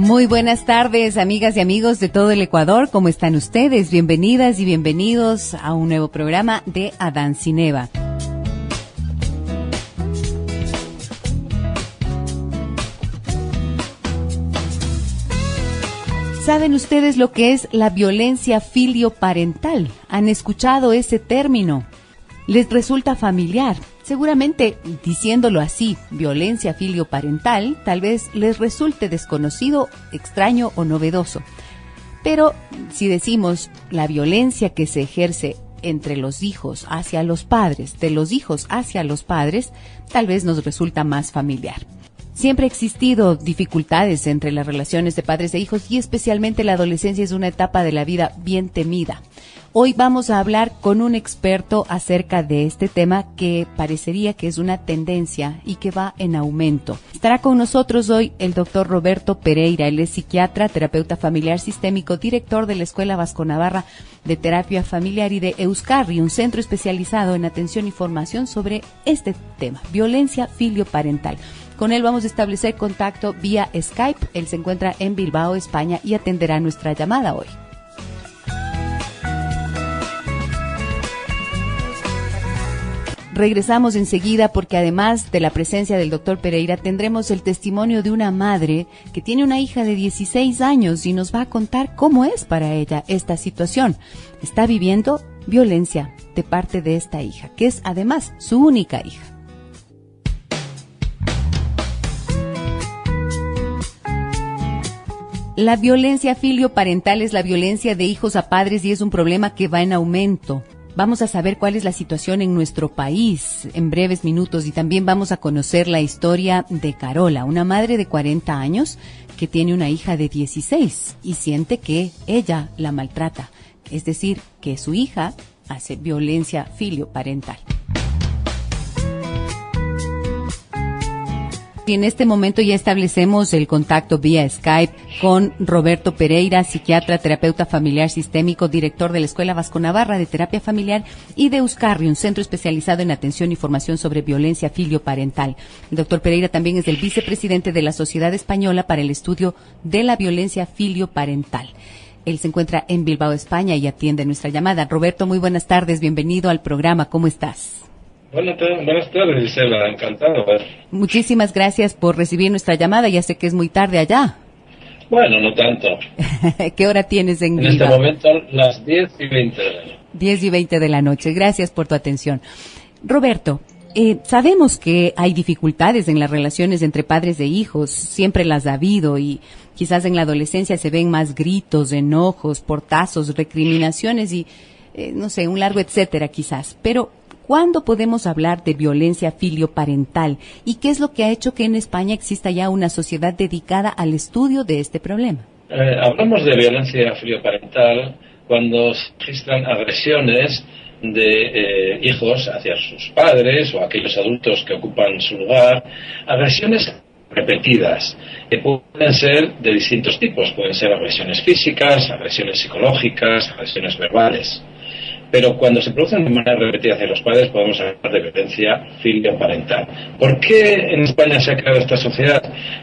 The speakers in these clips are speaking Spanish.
Muy buenas tardes, amigas y amigos de todo el Ecuador. ¿Cómo están ustedes? Bienvenidas y bienvenidos a un nuevo programa de Adán sin Eva. ¿Saben ustedes lo que es la violencia filioparental? ¿Han escuchado ese término? ¿Les resulta familiar? Seguramente, diciéndolo así, violencia filioparental, tal vez les resulte desconocido, extraño o novedoso. Pero si decimos la violencia que se ejerce entre los hijos hacia los padres, de los hijos hacia los padres, tal vez nos resulta más familiar. Siempre ha existido dificultades entre las relaciones de padres e hijos y especialmente la adolescencia es una etapa de la vida bien temida. Hoy vamos a hablar con un experto acerca de este tema que parecería que es una tendencia y que va en aumento. Estará con nosotros hoy el doctor Roberto Pereira. Él es psiquiatra, terapeuta familiar sistémico, director de la Escuela Vasco-Navarra de Terapia Familiar y de Euskarri, un centro especializado en atención y formación sobre este tema, violencia filioparental. Con él vamos a establecer contacto vía Skype. Él se encuentra en Bilbao, España, y atenderá nuestra llamada hoy. Regresamos enseguida porque además de la presencia del doctor Pereira tendremos el testimonio de una madre que tiene una hija de 16 años y nos va a contar cómo es para ella esta situación. Está viviendo violencia de parte de esta hija, que es además su única hija. La violencia filioparental es la violencia de hijos a padres y es un problema que va en aumento. Vamos a saber cuál es la situación en nuestro país en breves minutos y también vamos a conocer la historia de Carola, una madre de 40 años que tiene una hija de 16 y siente que ella la maltrata, es decir, que su hija hace violencia filioparental. Y en este momento ya establecemos el contacto vía Skype con Roberto Pereira, psiquiatra, terapeuta familiar sistémico, director de la Escuela Vasco-Navarra de Terapia Familiar y de Euskarri, un centro especializado en atención y formación sobre violencia filioparental. El doctor Pereira también es el vicepresidente de la Sociedad Española para el Estudio de la Violencia Filioparental. Él se encuentra en Bilbao, España y atiende nuestra llamada. Roberto, muy buenas tardes, bienvenido al programa, ¿cómo estás? Buenas tardes, Gisela, encantado. Muchísimas gracias por recibir nuestra llamada, ya sé que es muy tarde allá. Bueno, no tanto. ¿Qué hora tienes en Bilbao? En este momento las 10:20 de la noche. 10:20 de la noche, gracias por tu atención. Roberto, sabemos que hay dificultades en las relaciones entre padres e hijos, siempre las ha habido y quizás en la adolescencia se ven más gritos, enojos, portazos, recriminaciones y, no sé, un largo etcétera quizás, pero ¿cuándo podemos hablar de violencia filioparental? ¿Y qué es lo que ha hecho que en España exista ya una sociedad dedicada al estudio de este problema? Hablamos de violencia filioparental cuando se registran agresiones de hijos hacia sus padres o aquellos adultos que ocupan su lugar, agresiones repetidas, que pueden ser de distintos tipos, pueden ser agresiones físicas, agresiones psicológicas, agresiones verbales. Pero cuando se producen de manera repetida hacia los padres podemos hablar de violencia filioparental. ¿Por qué en España se ha creado esta sociedad?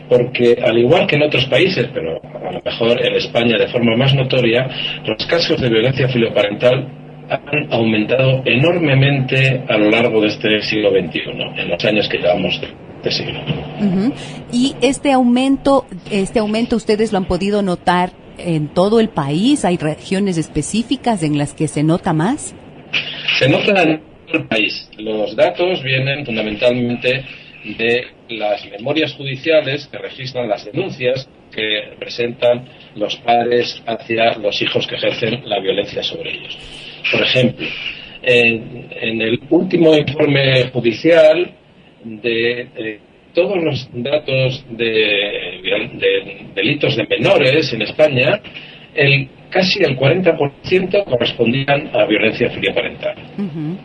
Porque al igual que en otros países, pero a lo mejor en España de forma más notoria, los casos de violencia filioparental han aumentado enormemente a lo largo de este siglo XXI, en los años que llevamos de siglo. Uh-huh. Y este aumento ustedes lo han podido notar en todo el país. ¿Hay regiones específicas en las que se nota más? Se nota en todo el país. Los datos vienen fundamentalmente de las memorias judiciales que registran las denuncias que presentan los padres hacia los hijos que ejercen la violencia sobre ellos. Por ejemplo, en el último informe judicial de todos los datos de delitos de menores en España, casi el 40% correspondían a violencia filioparental. Uh-huh.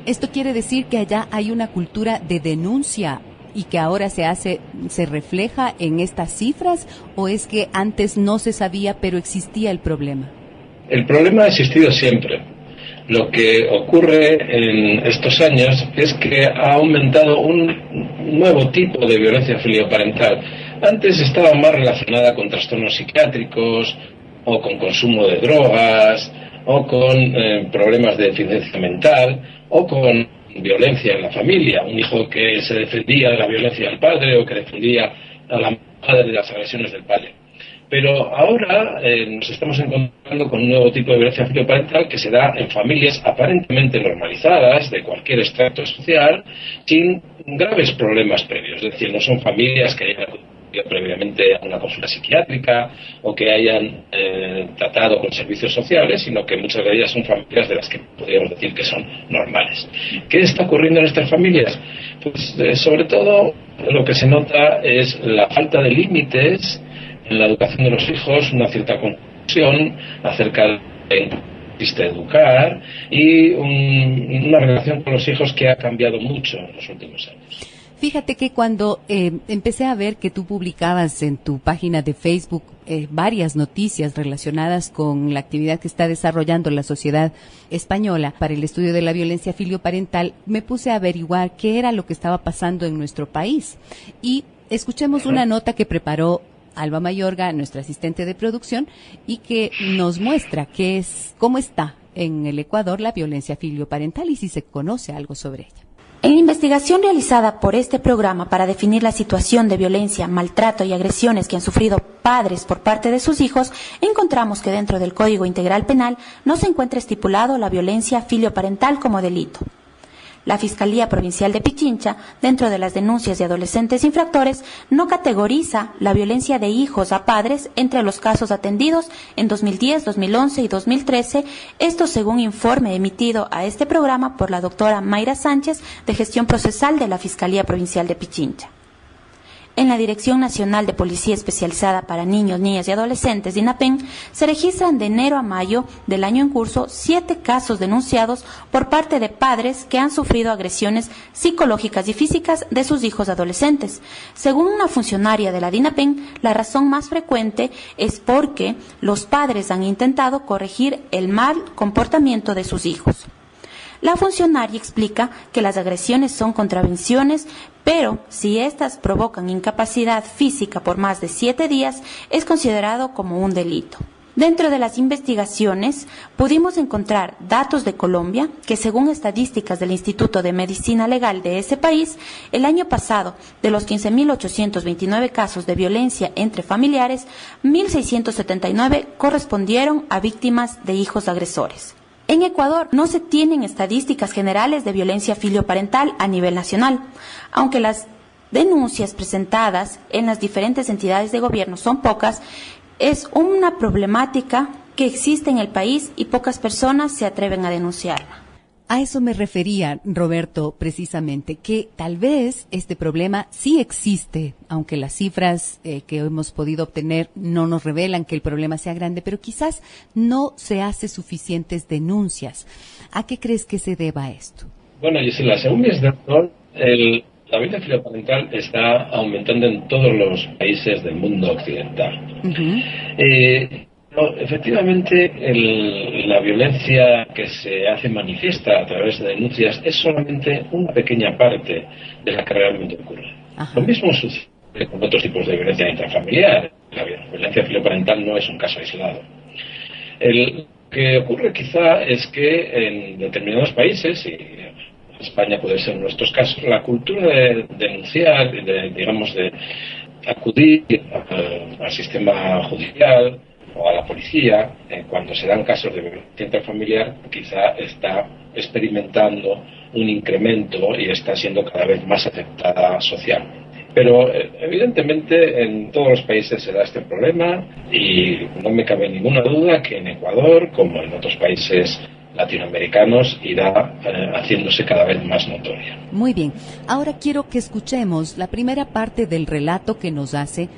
¿Esto quiere decir que allá hay una cultura de denuncia y que ahora se refleja en estas cifras, o es que antes no se sabía pero existía el problema? El problema ha existido siempre. Lo que ocurre en estos años es que ha aumentado un nuevo tipo de violencia filioparental. Antes estaba más relacionada con trastornos psiquiátricos o con consumo de drogas o con problemas de deficiencia mental o con violencia en la familia, un hijo que se defendía de la violencia del padre o que defendía a la madre de las agresiones del padre. Pero ahora nos estamos encontrando con un nuevo tipo de violencia filioparental que se da en familias aparentemente normalizadas, de cualquier estrato social, sin graves problemas previos. Es decir, no son familias que hayan acudido previamente a una consulta psiquiátrica o que hayan tratado con servicios sociales, sino que muchas de ellas son familias de las que podríamos decir que son normales. ¿Qué está ocurriendo en estas familias? Pues sobre todo lo que se nota es la falta de límites en la educación de los hijos, una cierta confusión acerca de qué consiste educar y una relación con los hijos que ha cambiado mucho en los últimos años. Fíjate que cuando empecé a ver que tú publicabas en tu página de Facebook varias noticias relacionadas con la actividad que está desarrollando la Sociedad Española para el estudio de la violencia filioparental, me puse a averiguar qué era lo que estaba pasando en nuestro país. Y escuchemos una nota que preparó Alba Mayorga, nuestra asistente de producción, y que nos muestra cómo está en el Ecuador la violencia filioparental y si se conoce algo sobre ella. En la investigación realizada por este programa para definir la situación de violencia, maltrato y agresiones que han sufrido padres por parte de sus hijos, encontramos que dentro del Código Integral Penal no se encuentra estipulado la violencia filioparental como delito. La Fiscalía Provincial de Pichincha, dentro de las denuncias de adolescentes infractores, no categoriza la violencia de hijos a padres entre los casos atendidos en 2010, 2011 y 2013, esto según informe emitido a este programa por la doctora Mayra Sánchez, de Gestión Procesal de la Fiscalía Provincial de Pichincha. En la Dirección Nacional de Policía Especializada para Niños, Niñas y Adolescentes, DINAPEN, se registran de enero a mayo del año en curso 7 casos denunciados por parte de padres que han sufrido agresiones psicológicas y físicas de sus hijos adolescentes. Según una funcionaria de la DINAPEN, la razón más frecuente es porque los padres han intentado corregir el mal comportamiento de sus hijos. La funcionaria explica que las agresiones son contravenciones, pero si éstas provocan incapacidad física por más de 7 días, es considerado como un delito. Dentro de las investigaciones, pudimos encontrar datos de Colombia, que según estadísticas del Instituto de Medicina Legal de ese país, el año pasado, de los 15.829 casos de violencia entre familiares, 1.679 correspondieron a víctimas de hijos agresores. En Ecuador no se tienen estadísticas generales de violencia filioparental a nivel nacional, aunque las denuncias presentadas en las diferentes entidades de gobierno son pocas. Es una problemática que existe en el país y pocas personas se atreven a denunciarla. A eso me refería, Roberto, precisamente, que tal vez este problema sí existe, aunque las cifras que hemos podido obtener no nos revelan que el problema sea grande, pero quizás no se hace suficientes denuncias. ¿A qué crees que se deba esto? Bueno, Gisela, según mi datos, la violencia filioparental está aumentando en todos los países del mundo occidental. Efectivamente, la violencia que se hace manifiesta a través de denuncias es solamente una pequeña parte de la que realmente ocurre. Lo mismo sucede con otros tipos de violencia intrafamiliar. La violencia filioparental no es un caso aislado. Lo que ocurre quizá es que en determinados países, y España puede ser en nuestros casos, la cultura de denunciar, de acudir al sistema judicial o a la policía, cuando se dan casos de violencia intrafamiliar, quizá está experimentando un incremento y está siendo cada vez más aceptada socialmente. Pero evidentemente en todos los países se da este problema y no me cabe ninguna duda que en Ecuador, como en otros países latinoamericanos, irá haciéndose cada vez más notoria. Muy bien. Ahora quiero que escuchemos la primera parte del relato que nos hace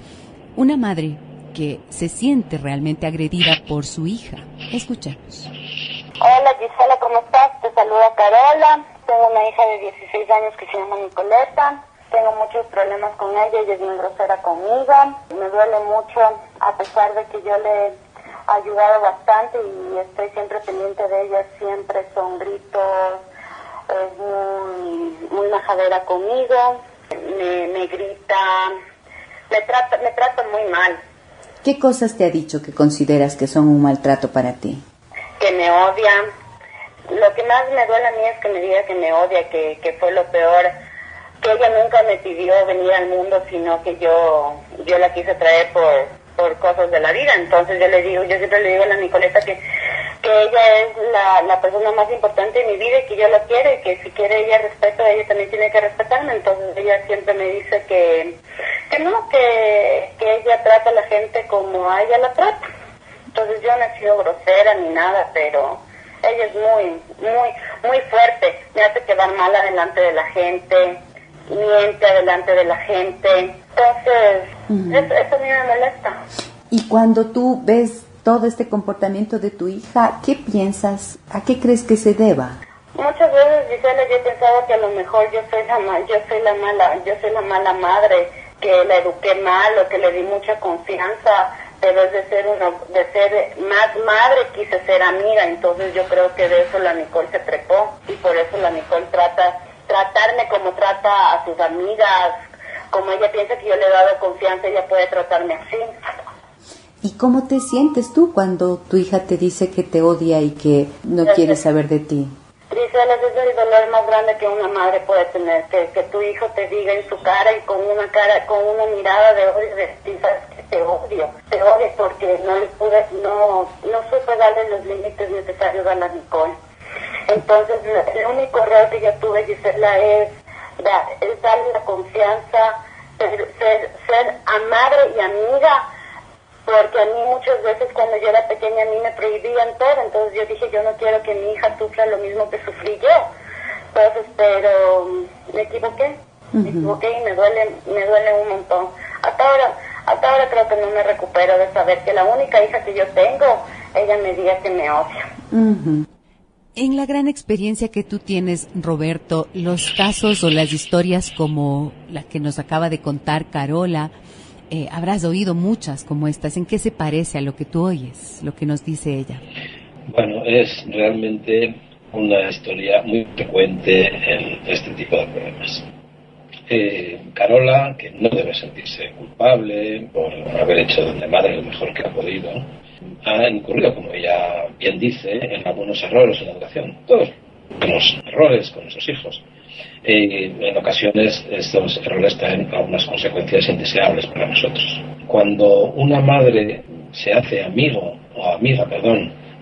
una madre que se siente realmente agredida por su hija. Escuchemos. Hola Gisela, ¿cómo estás? Te saluda Carola. Tengo una hija de 16 años que se llama Nicoleta. Tengo muchos problemas con ella, ella es muy grosera conmigo. Me duele mucho, a pesar de que yo le he ayudado bastante y estoy siempre pendiente de ella, siempre son gritos, es muy majadera conmigo, me grita me trata muy mal. ¿Qué cosas te ha dicho que consideras que son un maltrato para ti? Que me odia. Lo que más me duele a mí es que me diga que me odia, que fue lo peor. Que ella nunca me pidió venir al mundo, sino que yo la quise traer por cosas de la vida. Entonces yo siempre le digo a la Nicoleta que ella es la persona más importante de mi vida y que yo la quiero, y que si quiere ella respeto, ella también tiene que respetarme. Entonces ella siempre me dice que ella trata a la gente como a ella la trata. Entonces yo no he sido grosera ni nada, pero ella es muy fuerte, me hace quedar mal adelante de la gente, miente adelante de la gente. Entonces eso a mí me molesta. Y cuando tú ves todo este comportamiento de tu hija, ¿qué piensas? ¿A qué crees que se deba? Muchas veces, Gisela, yo he pensado que a lo mejor yo soy la mala madre, que la eduqué mal o que le di mucha confianza, pero es de ser más madre quise ser amiga. Entonces yo creo que de eso la Nicole se trepó, y por eso la Nicole tratarme como trata a sus amigas, como ella piensa que yo le he dado confianza, ella puede tratarme así. ¿Y cómo te sientes tú cuando tu hija te dice que te odia y que no quiere saber de ti? Gisela, ese es el dolor más grande que una madre puede tener, que tu hijo te diga en su cara y con una mirada de odio, de ti, sabes que te odio porque no supe darle los límites necesarios a la Nicole. Entonces el único error que yo tuve, Gisela, es darle la confianza, ser a madre y amiga, porque a mí muchas veces cuando yo era pequeña a mí me prohibían todo. Entonces yo dije, yo no quiero que mi hija sufra lo mismo que sufrí yo. Entonces, pero me equivoqué y me duele un montón. Hasta ahora creo que no me recupero de saber que la única hija que yo tengo, ella me diga que me odia. En la gran experiencia que tú tienes, Roberto, los casos o las historias como la que nos acaba de contar Carola, habrás oído muchas como estas. ¿En qué se parece a lo que tú oyes, lo que nos dice ella? Bueno, es realmente una historia muy frecuente en este tipo de problemas. Carola, que no debe sentirse culpable por haber hecho de madre lo mejor que ha podido, ha incurrido, como ella bien dice, en algunos errores en la educación. Todos tenemos errores con nuestros hijos. En ocasiones estos errores traen algunas consecuencias indeseables para nosotros. Cuando una madre se hace amigo o amiga,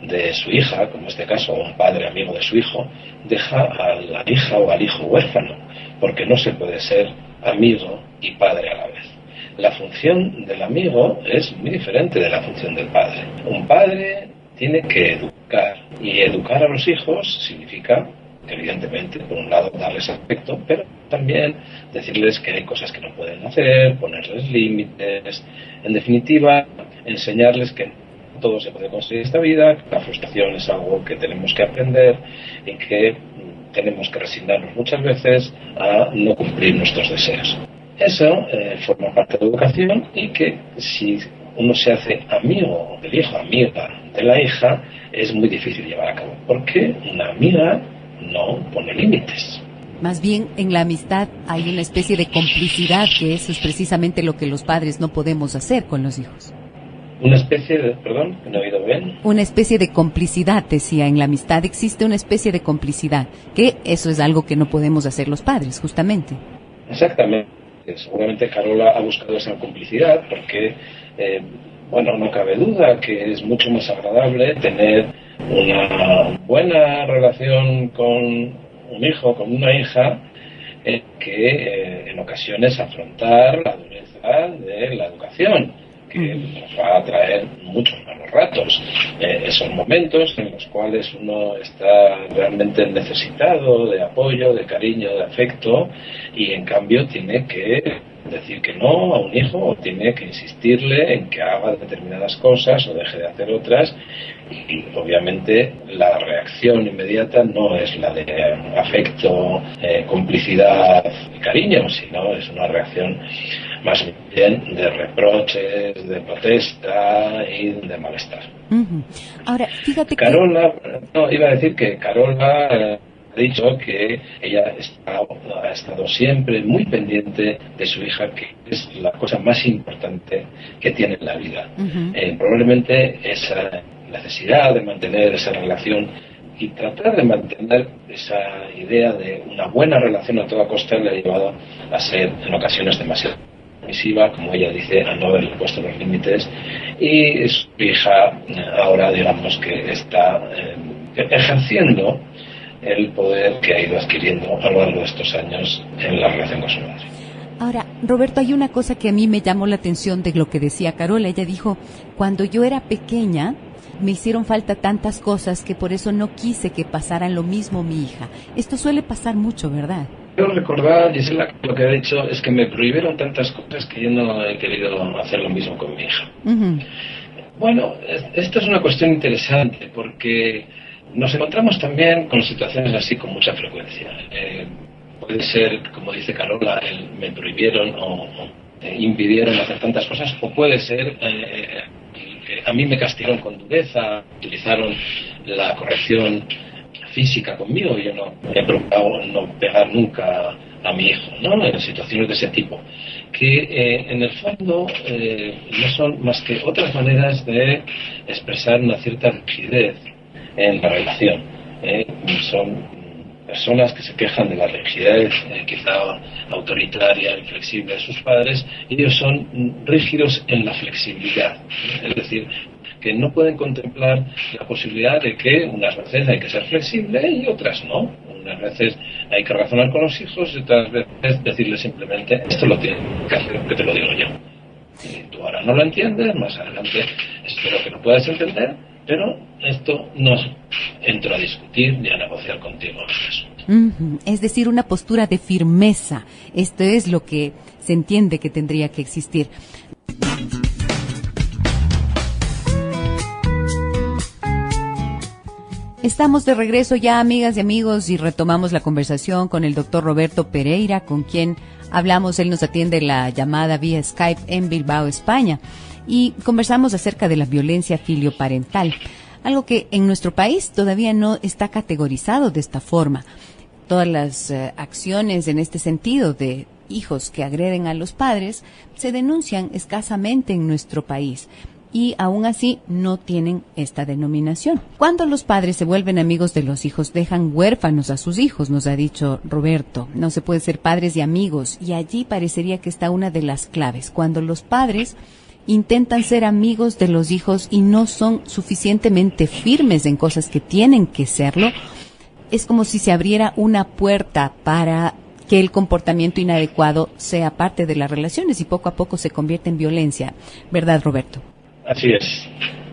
de su hija, como en este caso un padre amigo de su hijo, deja a la hija o al hijo huérfano, porque no se puede ser amigo y padre a la vez. La función del amigo es muy diferente de la función del padre. Un padre tiene que educar, y educar a los hijos significa, evidentemente, por un lado darles afecto, pero también decirles que hay cosas que no pueden hacer, ponerles límites, en definitiva, enseñarles que todo se puede conseguir en esta vida, que la frustración es algo que tenemos que aprender y que tenemos que resignarnos muchas veces a no cumplir nuestros deseos. Eso forma parte de la educación, y que si uno se hace amigo del hijo, amiga de la hija, es muy difícil llevar a cabo, porque una amiga no pone límites. Más bien, en la amistad hay una especie de complicidad, que eso es precisamente lo que los padres no podemos hacer con los hijos. Una especie de, perdón, no he oído bien. Una especie de complicidad, decía, en la amistad existe una especie de complicidad, que eso es algo que no podemos hacer los padres, justamente. Exactamente. Seguramente Carola ha buscado esa complicidad porque, no cabe duda que es mucho más agradable tener una buena relación con un hijo, con una hija, que en ocasiones afrontar la dureza de la educación, que nos va a traer muchos malos ratos. Esos momentos en los cuales uno está realmente necesitado de apoyo, de cariño, de afecto, y en cambio tiene que decir que no a un hijo, o tiene que insistirle en que haga determinadas cosas o deje de hacer otras, y obviamente la reacción inmediata no es la de afecto, complicidad y cariño, sino es una reacción más bien de reproches, de protesta y de malestar. Ahora, fíjate Carola, iba a decir que Carola ha dicho que ella ha estado siempre muy pendiente de su hija, que es la cosa más importante que tiene en la vida. Probablemente esa necesidad de mantener esa relación y tratar de mantener esa idea de una buena relación a toda costa le ha llevado a ser en ocasiones demasiado permisiva, como ella dice, a no haberle puesto los límites, y su hija ahora digamos que está ejerciendo el poder que ha ido adquiriendo a lo largo de estos años en la relación con su madre. Ahora, Roberto, hay una cosa que a mí me llamó la atención de lo que decía Carola. Ella dijo, cuando yo era pequeña me hicieron falta tantas cosas que por eso no quise que pasaran lo mismo mi hija. Esto suele pasar mucho, ¿verdad? Yo recordaba, Gisela, lo que ha dicho es que me prohibieron tantas cosas que yo no he querido hacer lo mismo con mi hija. Bueno, esto es una cuestión interesante porque nos encontramos también con situaciones así con mucha frecuencia. Puede ser, como dice Carola, me prohibieron o impidieron hacer tantas cosas, o puede ser que a mí me castigaron con dureza, utilizaron la corrección física conmigo. Yo no he procurado no pegar nunca a mi hijo, ¿no? En situaciones de ese tipo, que en el fondo no son más que otras maneras de expresar una cierta rigidez en la relación. Son personas que se quejan de la rigidez quizá autoritaria, inflexible de sus padres, y ellos son rígidos en la flexibilidad, es decir, que no pueden contemplar la posibilidad de que unas veces hay que ser flexible y otras no. Unas veces hay que razonar con los hijos y otras veces decirles simplemente esto lo tienes que hacer, que te lo digo yo. Y tú ahora no lo entiendes, más adelante espero que lo puedas entender, pero esto no entro a discutir ni a negociar contigo eso. Es decir, una postura de firmeza. Esto es lo que se entiende que tendría que existir. Estamos de regreso ya, amigas y amigos, y retomamos la conversación con el doctor Roberto Pereira, con quien hablamos. Él nos atiende la llamada vía Skype en Bilbao, España, y conversamos acerca de la violencia filioparental, algo que en nuestro país todavía no está categorizado de esta forma. Todas las acciones en este sentido de hijos que agreden a los padres se denuncian escasamente en nuestro país, y aún así no tienen esta denominación. Cuando los padres se vuelven amigos de los hijos, dejan huérfanos a sus hijos, nos ha dicho Roberto. No se puede ser padres y amigos, y allí parecería que está una de las claves. Cuando los padres intentan ser amigos de los hijos y no son suficientemente firmes en cosas que tienen que serlo, es como si se abriera una puerta para que el comportamiento inadecuado sea parte de las relaciones y poco a poco se convierte en violencia. ¿Verdad, Roberto? Así es.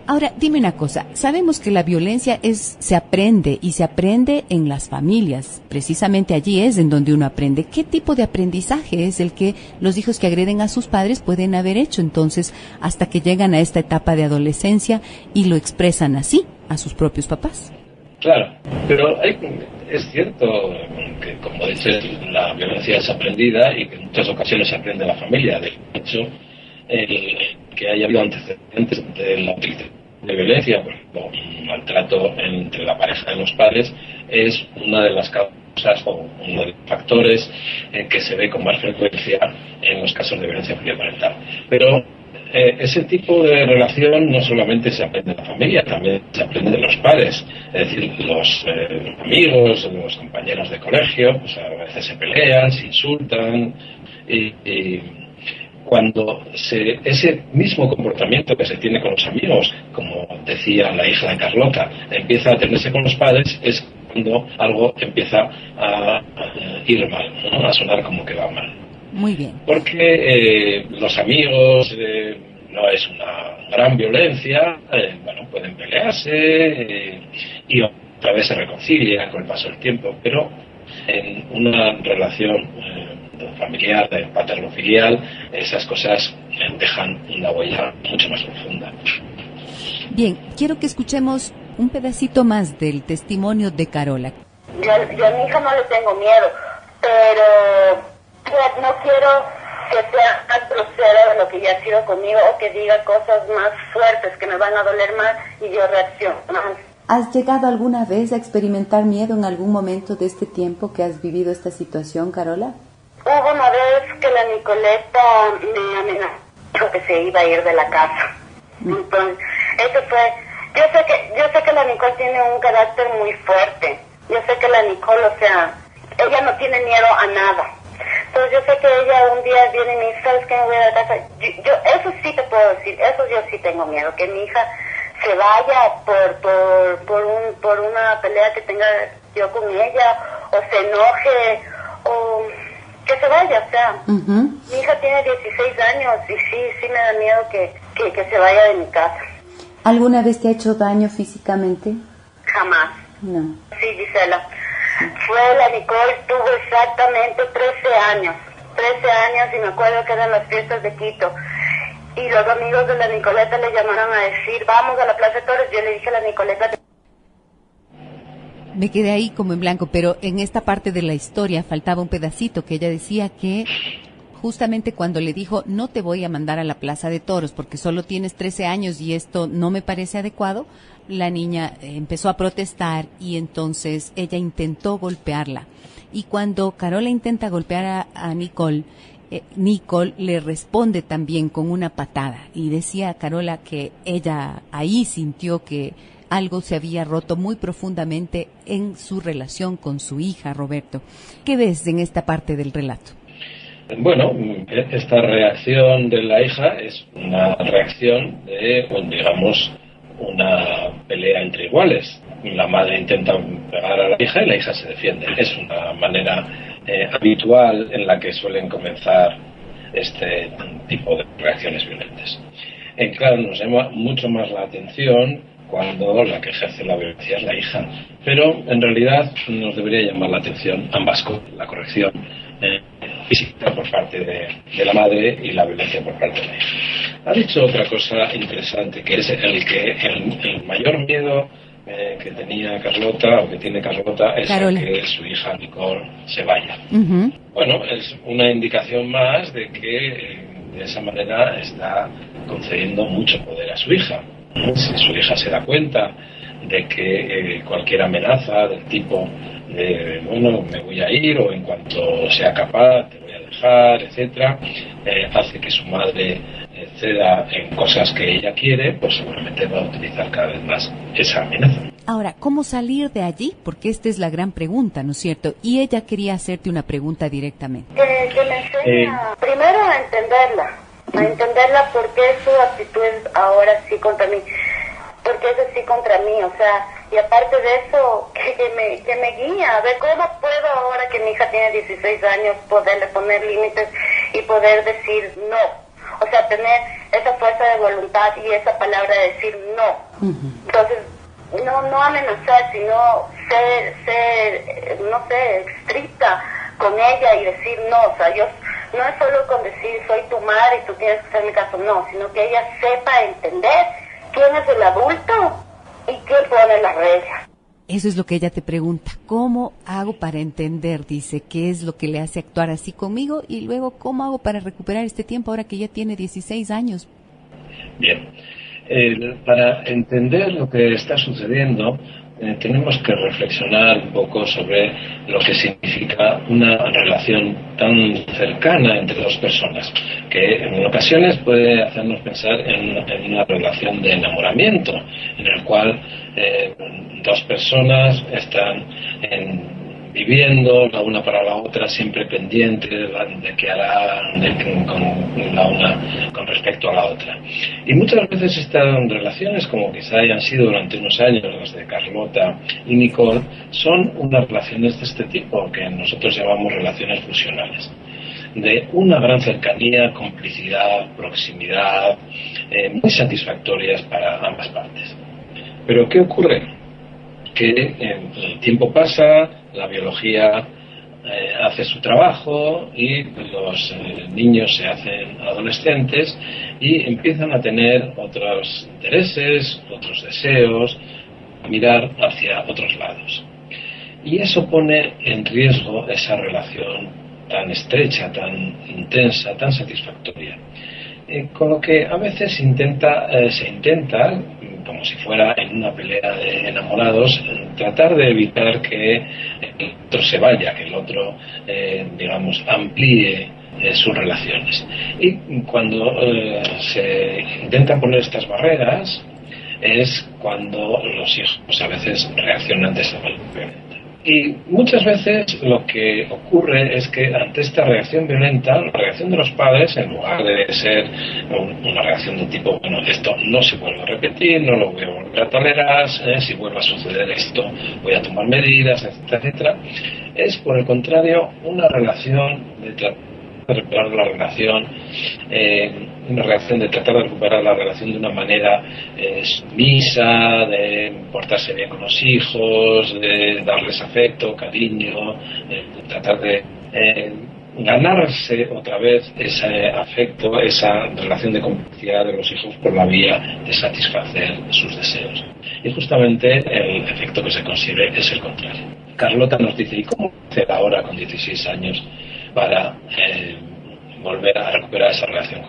Ahora, dime una cosa. Sabemos que la violencia se aprende y se aprende en las familias. Precisamente allí es en donde uno aprende. ¿Qué tipo de aprendizaje es el que los hijos que agreden a sus padres pueden haber hecho entonces hasta que llegan a esta etapa de adolescencia y lo expresan así a sus propios papás? Claro, pero es cierto que, como dices, la violencia es aprendida y que en muchas ocasiones se aprende en la familia. De hecho, que haya habido antecedentes de la de violencia, por ejemplo, un maltrato entre la pareja de los padres, es una de las causas o uno de los factores que se ve con más frecuencia en los casos de violencia filioparental. Pero ese tipo de relación no solamente se aprende en la familia, también se aprende de los padres. Es decir, los amigos, los compañeros de colegio, pues a veces se pelean, se insultan y cuando ese mismo comportamiento que se tiene con los amigos, como decía la hija de Carlota, empieza a tenerse con los padres, es cuando algo empieza a ir mal, ¿no? A sonar como que va mal. Muy bien. Porque los amigos no es una gran violencia, bueno, pueden pelearse y otra vez se reconcilian con el paso del tiempo, pero en una relación familiar, paterno-filial, esas cosas dejan una huella mucho más profunda. Bien, quiero que escuchemos un pedacito más del testimonio de Carola. Yo a mi hija no le tengo miedo, pero no quiero que sea más grosera de lo que ya ha sido conmigo o que diga cosas más fuertes que me van a doler más y yo reacciono más. ¿Has llegado alguna vez a experimentar miedo en algún momento de este tiempo que has vivido esta situación, Carola? Hubo una vez que la Nicoleta me amenazó que se iba a ir de la casa. Entonces, eso fue... Yo sé que la Nicole tiene un carácter muy fuerte. Yo sé que la Nicole, o sea, ella no tiene miedo a nada. Entonces yo sé que ella un día viene y me dice, ¿sabes qué? Me voy a la casa. Yo eso sí te puedo decir, eso yo sí tengo miedo, que mi hija se vaya por una pelea que tenga yo con ella, o se enoje, o que se vaya, o sea. Mi hija tiene 16 años y sí me da miedo que se vaya de mi casa. ¿Alguna vez te ha hecho daño físicamente? Jamás. No. Sí, Gisela. Fue la Nicole, tuvo exactamente 13 años y me acuerdo que eran las fiestas de Quito. Y los amigos de la Nicoleta le llamaron a decir, vamos a la Plaza de Toros. Yo le dije a la Nicoleta... Me quedé ahí como en blanco, pero en esta parte de la historia faltaba un pedacito que ella decía que justamente cuando le dijo, no te voy a mandar a la Plaza de Toros porque solo tienes 13 años y esto no me parece adecuado, la niña empezó a protestar y entonces ella intentó golpearla. Y cuando Carola intenta golpear a Nicole, Nicole le responde también con una patada. Y decía Carola que ella ahí sintió que algo se había roto muy profundamente en su relación con su hija, Roberto. ¿Qué ves en esta parte del relato? Bueno, esta reacción de la hija es una reacción de, digamos, una pelea entre iguales. La madre intenta pegar a la hija y la hija se defiende. Es una manera habitual en la que suelen comenzar este tipo de reacciones violentas. Claro, nos llama mucho más la atención cuando la que ejerce la violencia es la hija, pero en realidad nos debería llamar la atención ambas cosas, la corrección física por parte de la madre y la violencia por parte de la hija. Ha dicho otra cosa interesante, que es el mayor miedo que tenía Carlota, o que tiene Carlota, es que su hija Nicole se vaya. Bueno, es una indicación más de que de esa manera está concediendo mucho poder a su hija. Si su hija se da cuenta de que cualquier amenaza del tipo de, bueno, me voy a ir, o en cuanto sea capaz te voy a dejar, etcétera, hace que su madre ceda en cosas que ella quiere, pues seguramente va a utilizar cada vez más esa amenaza. Ahora, ¿cómo salir de allí? Porque esta es la gran pregunta, ¿no es cierto? Y ella quería hacerte una pregunta directamente. Que me enseña primero a entenderla por qué su actitud es ahora sí contra mí, porque es así contra mí, o sea, y aparte de eso, que me guía, a ver cómo puedo ahora que mi hija tiene 16 años poderle poner límites y poder decir no. O sea, tener esa fuerza de voluntad y esa palabra de decir no. Entonces, no amenazar, sino ser, no sé, estricta con ella y decir no. O sea, yo no es solo con decir soy tu madre y tú tienes que hacer mi caso, no, sino que ella sepa entender quién es el adulto y quién pone las reglas. Eso es lo que ella te pregunta. ¿Cómo hago para entender? Dice, ¿qué es lo que le hace actuar así conmigo? Y luego, ¿cómo hago para recuperar este tiempo ahora que ya tiene 16 años? Bien. Para entender lo que está sucediendo, tenemos que reflexionar un poco sobre lo que significa una relación tan cercana entre dos personas, que en ocasiones puede hacernos pensar en una relación de enamoramiento, en el cual dos personas están viviendo la una para la otra, siempre pendientes de qué hará con la una con respecto a la otra. Y muchas veces estas relaciones, como quizá hayan sido durante unos años las de Carlota y Nicole, son unas relaciones de este tipo, que nosotros llamamos relaciones fusionales, de una gran cercanía, complicidad, proximidad, muy satisfactorias para ambas partes. Pero ¿qué ocurre? Que el tiempo pasa, la biología hace su trabajo y los niños se hacen adolescentes y empiezan a tener otros intereses, otros deseos, a mirar hacia otros lados. Y eso pone en riesgo esa relación tan estrecha, tan intensa, tan satisfactoria. Con lo que a veces se intenta como si fuera en una pelea de enamorados, tratar de evitar que el otro se vaya, que el otro, digamos, amplíe sus relaciones. Y cuando se intentan poner estas barreras es cuando los hijos a veces reaccionan de esa manera. Y muchas veces lo que ocurre es que ante esta reacción violenta, la reacción de los padres, en lugar de ser una reacción de tipo, bueno, esto no se vuelve a repetir, no lo voy a volver a tolerar, si vuelve a suceder esto voy a tomar medidas, etcétera, etcétera, es por el contrario una relación de recuperar la relación, una reacción de tratar de recuperar la relación de una manera sumisa, de portarse bien con los hijos, de darles afecto, cariño, de tratar de ganarse otra vez ese afecto, esa relación de complicidad de los hijos por la vía de satisfacer sus deseos. Y justamente el efecto que se consigue es el contrario. Carlota nos dice, ¿y cómo hacer ahora con 16 años para volver a recuperar esa relación?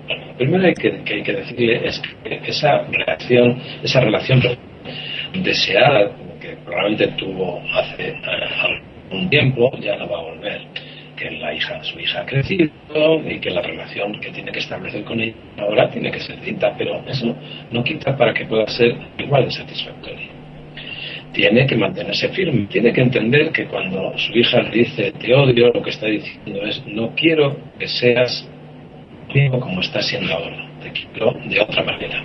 Bueno, lo primero que hay que decirle es que esa relación deseada, que probablemente tuvo hace algún tiempo, ya no va a volver. Que su hija ha crecido y que la relación que tiene que establecer con ella ahora tiene que ser distinta, pero eso no quita para que pueda ser igual de satisfactoria. Tiene que mantenerse firme, tiene que entender que cuando su hija le dice te odio, lo que está diciendo es no quiero que seas como estás siendo ahora, te quiero de otra manera.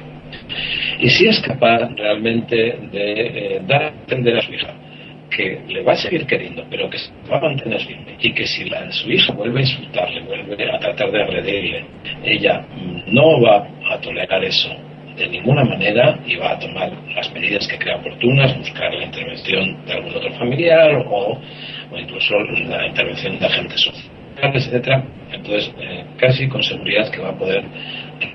Y si es capaz realmente de dar a entender a su hija que le va a seguir queriendo, pero que se va a mantener firme, y que si su hija vuelve a insultarle, vuelve a tratar de agredirle, ella no va a tolerar eso de ninguna manera y va a tomar las medidas que crea oportunas, buscar la intervención de algún otro familiar o incluso la intervención de agentes sociales, etcétera. Entonces, casi con seguridad que va a poder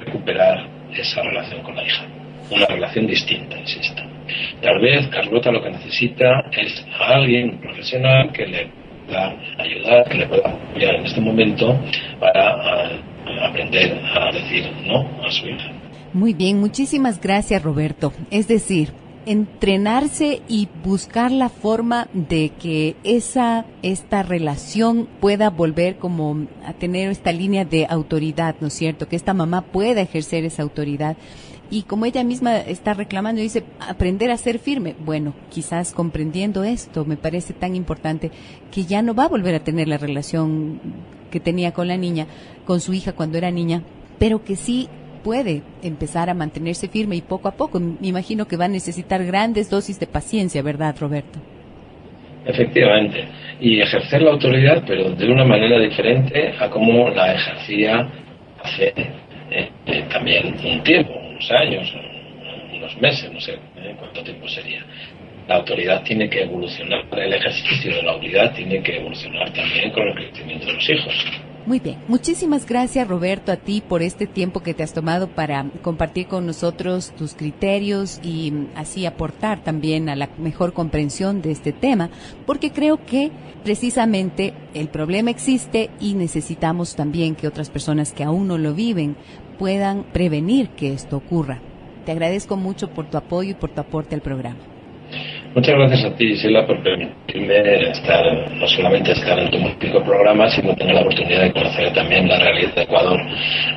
recuperar esa relación con la hija. Una relación distinta, insisto. Tal vez Carlota lo que necesita es a alguien, un profesional, que le pueda ayudar, que le pueda apoyar en este momento para aprender a decir no a su hija. Muy bien, muchísimas gracias, Roberto. Es decir, entrenarse y buscar la forma de que esta relación pueda volver como a tener esta línea de autoridad, ¿no es cierto? Que esta mamá pueda ejercer esa autoridad. Y como ella misma está reclamando, dice, aprender a ser firme. Bueno, quizás comprendiendo esto, me parece tan importante que ya no va a volver a tener la relación que tenía con la niña, con su hija cuando era niña, pero que sí puede empezar a mantenerse firme y poco a poco. Me imagino que va a necesitar grandes dosis de paciencia, ¿verdad, Roberto? Efectivamente. Y ejercer la autoridad, pero de una manera diferente a como la ejercía hace también un tiempo, unos años, unos meses, no sé cuánto tiempo sería. La autoridad tiene que evolucionar, el ejercicio de la autoridad tiene que evolucionar también con el crecimiento de los hijos. Muy bien, muchísimas gracias, Roberto, a ti por este tiempo que te has tomado para compartir con nosotros tus criterios y así aportar también a la mejor comprensión de este tema, porque creo que precisamente el problema existe y necesitamos también que otras personas que aún no lo viven puedan prevenir que esto ocurra. Te agradezco mucho por tu apoyo y por tu aporte al programa. Muchas gracias a ti, Isela, por permitirme no solamente estar en tu múltiple programa, sino tener la oportunidad de conocer también la realidad de Ecuador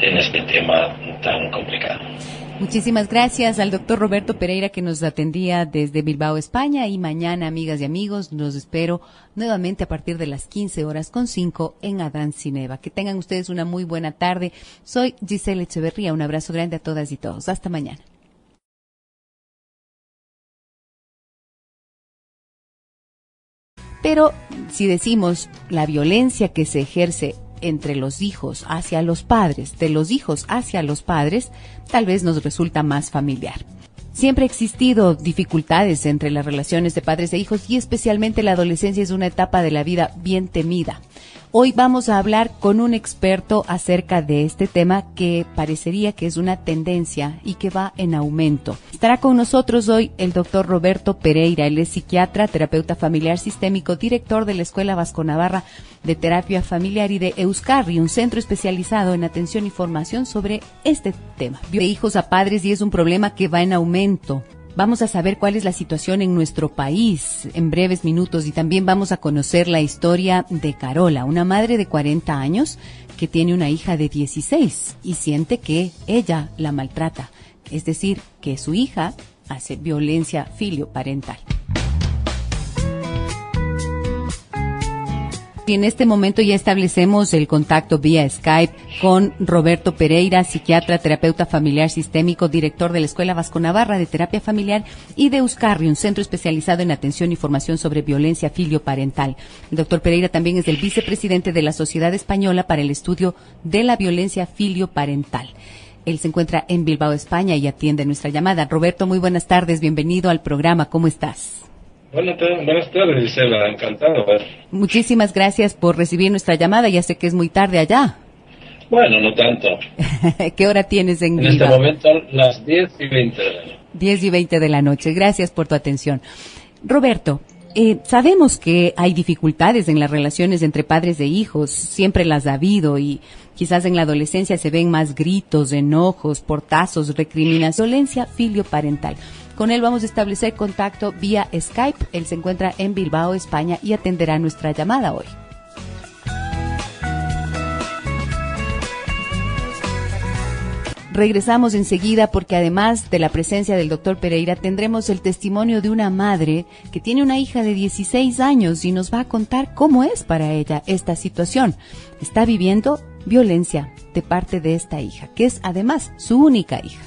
en este tema tan complicado. Muchísimas gracias al doctor Roberto Pereira, que nos atendía desde Bilbao, España, y mañana, amigas y amigos, los espero nuevamente a partir de las 15:05 en Adán Cineva. Que tengan ustedes una muy buena tarde. Soy Gisela Echeverría. Un abrazo grande a todas y todos. Hasta mañana. Pero si decimos la violencia que se ejerce entre los hijos hacia los padres, de los hijos hacia los padres, tal vez nos resulta más familiar. Siempre ha existido dificultades entre las relaciones de padres e hijos y especialmente la adolescencia es una etapa de la vida bien temida. Hoy vamos a hablar con un experto acerca de este tema que parecería que es una tendencia y que va en aumento. Estará con nosotros hoy el doctor Roberto Pereira. Él es psiquiatra, terapeuta familiar sistémico, director de la Escuela Vasco-Navarra de Terapia Familiar y de Euskarri, un centro especializado en atención y formación sobre este tema. De hijos a padres, y es un problema que va en aumento. Vamos a saber cuál es la situación en nuestro país en breves minutos y también vamos a conocer la historia de Carola, una madre de 40 años que tiene una hija de 16 y siente que ella la maltrata, es decir, que su hija hace violencia filioparental. Y en este momento ya establecemos el contacto vía Skype con Roberto Pereira, psiquiatra, terapeuta familiar sistémico, director de la Escuela Vasco-Navarra de Terapia Familiar y de Euskarri, un centro especializado en atención y formación sobre violencia filioparental. El doctor Pereira también es el vicepresidente de la Sociedad Española para el Estudio de la Violencia Filioparental. Él se encuentra en Bilbao, España, y atiende nuestra llamada. Roberto, muy buenas tardes, bienvenido al programa, ¿cómo estás? Buenas tardes, Gisela, encantado. Muchísimas gracias por recibir nuestra llamada, ya sé que es muy tarde allá. Bueno, no tanto. ¿Qué hora tienes en Bilbao? En este momento las 10:20 de la noche. 10:20 de la noche, gracias por tu atención. Roberto, sabemos que hay dificultades en las relaciones entre padres e hijos, siempre las ha habido y quizás en la adolescencia se ven más gritos, enojos, portazos, recriminación, violencia filioparental. Con él vamos a establecer contacto vía Skype. Él se encuentra en Bilbao, España, y atenderá nuestra llamada hoy. Regresamos enseguida porque además de la presencia del doctor Pereira tendremos el testimonio de una madre que tiene una hija de 16 años y nos va a contar cómo es para ella esta situación. Está viviendo violencia de parte de esta hija, que es además su única hija.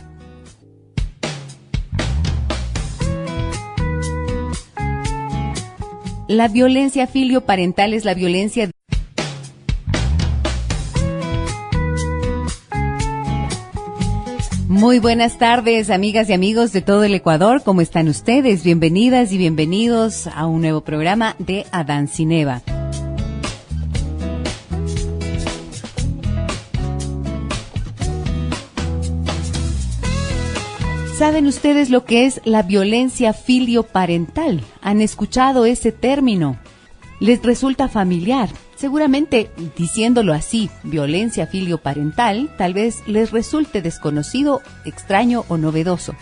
La violencia filioparental es la violencia. Muy buenas tardes, amigas y amigos de todo el Ecuador. ¿Cómo están ustedes? Bienvenidas y bienvenidos a un nuevo programa de Adán sin Eva. ¿Saben ustedes lo que es la violencia filioparental? ¿Han escuchado ese término? ¿Les resulta familiar? Seguramente, diciéndolo así, violencia filioparental, tal vez les resulte desconocido, extraño o novedoso.